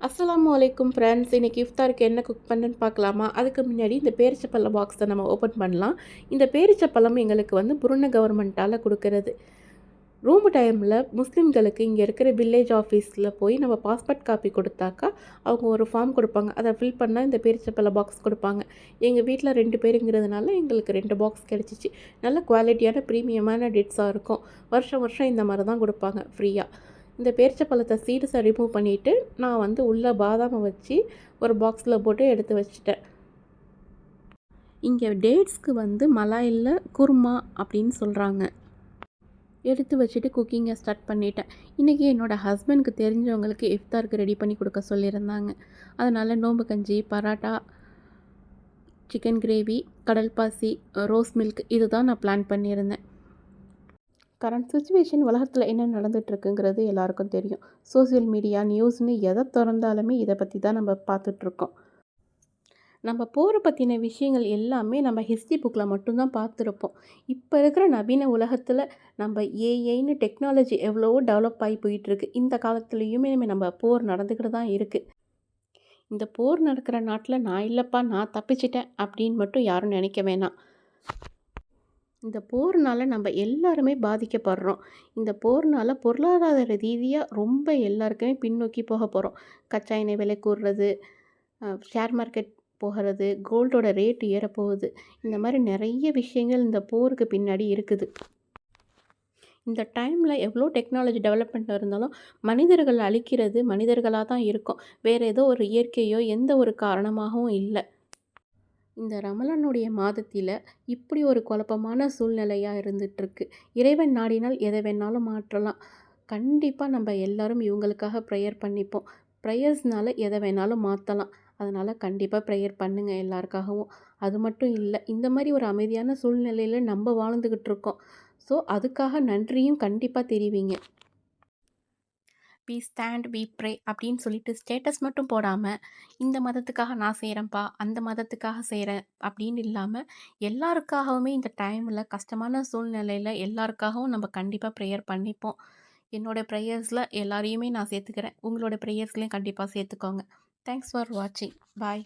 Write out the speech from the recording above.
அஸ்ஸலாமு அலைக்கும் ஃப்ரெண்ட்ஸ். இன்றைக்கி இஃப்தாருக்கு என்ன குக் பண்ணுன்னு பார்க்கலாமா? அதுக்கு முன்னாடி இந்த பேரிச்சப்பழ பாக்ஸை நம்ம ஓப்பன் பண்ணலாம். இந்த பேரிச்சப்பழம் எங்களுக்கு வந்து புருண கவர்மெண்ட்டால் கொடுக்கறது. ரூம் டைமில் முஸ்லீம்களுக்கு இங்கே இருக்கிற வில்லேஜ் ஆஃபீஸில் போய் நம்ம பாஸ்போர்ட் காப்பி கொடுத்தாக்கா அவங்க ஒரு ஃபார்ம் கொடுப்பாங்க. அதை ஃபில் பண்ணால் இந்த பேரிச்சப்பழ பாக்ஸ் கொடுப்பாங்க. எங்கள் வீட்டில் 2 பேருங்கிறதுனால எங்களுக்கு 2 பாக்ஸ் கிடச்சிச்சு. நல்ல குவாலிட்டியான ப்ரீமியமான டேட்ஸாக இருக்கும். வருஷம் வருஷம் இந்த மாதிரி தான் கொடுப்பாங்க ஃப்ரீயாக. இந்த பேரிச்சப்பழத்தை சீட்ஸை ரிமூவ் பண்ணிவிட்டு நான் வந்து உள்ளே பாதாமை வச்சு ஒரு பாக்ஸில் போட்டு எடுத்து வச்சுட்டேன். இங்கே டேட்ஸ்க்கு வந்து மலாயில் குருமா அப்படின்னு சொல்கிறாங்க. எடுத்து வச்சுட்டு குக்கிங்கை ஸ்டார்ட் பண்ணிட்டேன். இன்றைக்கி என்னோடய ஹஸ்பண்டுக்கு தெரிஞ்சவங்களுக்கு இஃப்தாருக்கு ரெடி பண்ணி கொடுக்க சொல்லியிருந்தாங்க. அதனால் நோம்பு கஞ்சி, பராட்டா, சிக்கன் கிரேவி, கடல் பாசி, ரோஸ் மில்க் இது தான் நான் பிளான் பண்ணியிருந்தேன். கரண்ட் சுச்சுவேஷன் உலகத்தில் என்ன நடந்துகிட்ருக்குங்கிறது எல்லாருக்கும் தெரியும். சோசியல் மீடியா, நியூஸ்னு எதை திறந்தாலுமே இதை பற்றி தான் நம்ம பார்த்துட்ருக்கோம். நம்ம போரை பற்றின விஷயங்கள் எல்லாமே நம்ம ஹிஸ்ட்ரி புக்கில் மட்டும்தான் பார்த்துருப்போம். இப்போ இருக்கிற நவீன உலகத்தில் நம்ம ஏஐன்னு டெக்னாலஜி எவ்வளவோ டெவலப் ஆகி போயிட்டுருக்கு. இந்த காலத்துலேயுமே நம்ம போர் நடந்துக்கிட்டு தான் இருக்குது. இந்த போர் நடக்கிற நாட்டில் நான் இல்லைப்பா, நான் தப்பிச்சிட்டேன் அப்படின்னு மட்டும் யாரும் நினைக்க வேணாம். இந்த போர்னால் நம்ம எல்லாருமே பாதிக்கப்படுறோம். இந்த போர்னால் பொருளாதார ரீதியாக ரொம்ப எல்லாருக்குமே பின்னோக்கி போக போகிறோம். கச்சா எண்ணெய் விலை கூடுறது, ஷேர் மார்க்கெட் போகிறது, கோல்டோட ரேட் ஏறப்போகுது. இந்த மாதிரி நிறைய விஷயங்கள் இந்த போருக்கு பின்னாடி இருக்குது. இந்த டைமில் எவ்வளோ டெக்னாலஜி டெவலப்மெண்ட் இருந்தாலும் மனிதர்கள் அழிக்கிறது மனிதர்களாக தான் இருக்கும். வேறு ஏதோ ஒரு இயற்கையோ எந்த ஒரு காரணமாகவும் இல்லை. இந்த ரமலானுடைய மாதத்தில் இப்படி ஒரு குழப்பமான சூழ்நிலையாக இருந்துகிட்ருக்கு. இறைவன் நாடினால் எதை வேணாலும் மாற்றலாம். கண்டிப்பாக நம்ம எல்லோரும் இவங்களுக்காக ப்ரேயர் பண்ணிப்போம். ப்ரேயர்ஸ்னால் எதை வேணாலும் மாற்றலாம். அதனால் கண்டிப்பாக ப்ரேயர் பண்ணுங்கள் எல்லாருக்காகவும். அது மட்டும் இல்லை, இந்த மாதிரி ஒரு அமைதியான சூழ்நிலையில் நம்ம வாழ்ந்துக்கிட்டு இருக்கோம். ஸோ அதுக்காக நன்றியும் கண்டிப்பாக தெரிவிங்க. வி ஸ்டாண்ட் வி ப்ரே அப்படின்னு சொல்லிட்டு ஸ்டேட்டஸ் மட்டும் போடாமல், இந்த மதத்துக்காக நான் செய்கிறேன்ப்பா, அந்த மதத்துக்காக செய்கிறேன் அப்படின்னு இல்லாமல், எல்லாருக்காகவுமே இந்த டைமில் கஷ்டமான சூழ்நிலையில் எல்லாருக்காகவும் நம்ம கண்டிப்பாக ப்ரேயர் பண்ணிப்போம். என்னோடய ப்ரேயர்ஸில் எல்லாரையுமே நான் சேர்த்துக்கிறேன். உங்களோட ப்ரேயர்ஸ்லையும் கண்டிப்பாக சேர்த்துக்கோங்க. தேங்க்ஸ் ஃபார் வாட்சிங். பாய்.